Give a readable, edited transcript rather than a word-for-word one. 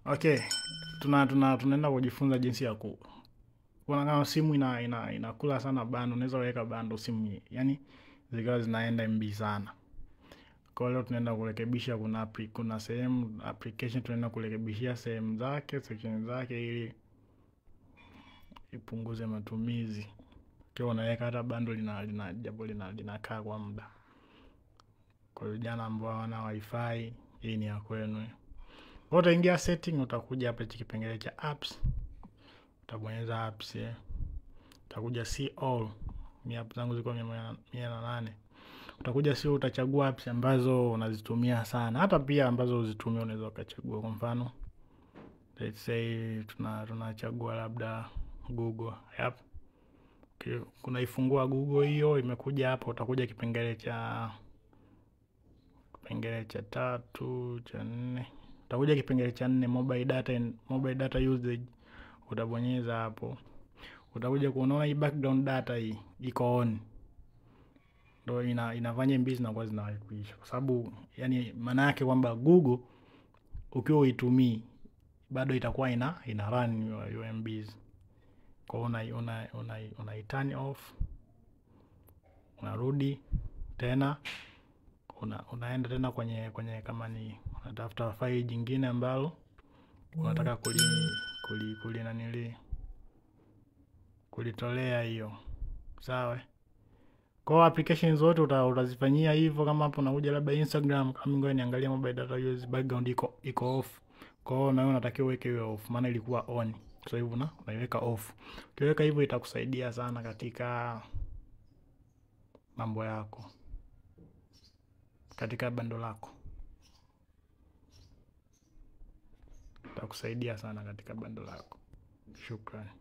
Okay, tunaenda kujifunza jinsi ya kuna kama simu inakula sana bando, unaweza weka bando simu, yani zikawa zinaenda MB sana. Kwa leo tunaenda kurekebisha, kuna sehemu application tunaenda kurekebishia sehemu zake, section zake ili ipunguze matumizi. Kwa unaweka hata bando linakaa kwa muda. Kwa vijana ambao hawana wifi, hii ni ya kwenu. Utaingia setting, utakuja hapa hiki kipengele cha apps. Utabonyeza apps. Utakuja see all. Ni apps zangu ziko 108. Utakuja see, utachagua apps ambazo unazitumia sana. Hata pia ambazo uzitumia unaweza ukachagua. Kwa mfano, let's say tunachagua labda Google. Yep. Okay. Kuna ifungua Google hiyo, imekuja hapa, utakuja kipengele cha 3, cha 4. Utakuja kipengele cha 4, mobile data usage. Utabonyeza hapo. Utakuja kuona hii background data hii iko on. Ndio inafanya MB zinakuwa zinawahi kuisha. Kwa sababu yani maana yake kwamba Google ukiwa uitumii bado itakuwa ina run your MBs. Kwa una turn off. Unarudi tena unaenda tena kwenye kama ni unatafuta file jingine ambalo unataka kulitolea hiyo. Sawa? Kwa application zote utazifanyia hivyo. Kama hapo unakuja labda Instagram, kama ngoja niangalia mobile data use background iko off. Kwa hiyo na wewe unatakiwa uweke hiyo off, maana ilikuwa on. So hivyo unaiweka off. Ukiweka hivyo itakusaidia sana katika mambo yako, katika bando lako. Itakusaidia sana katika bando lako. Shukrani.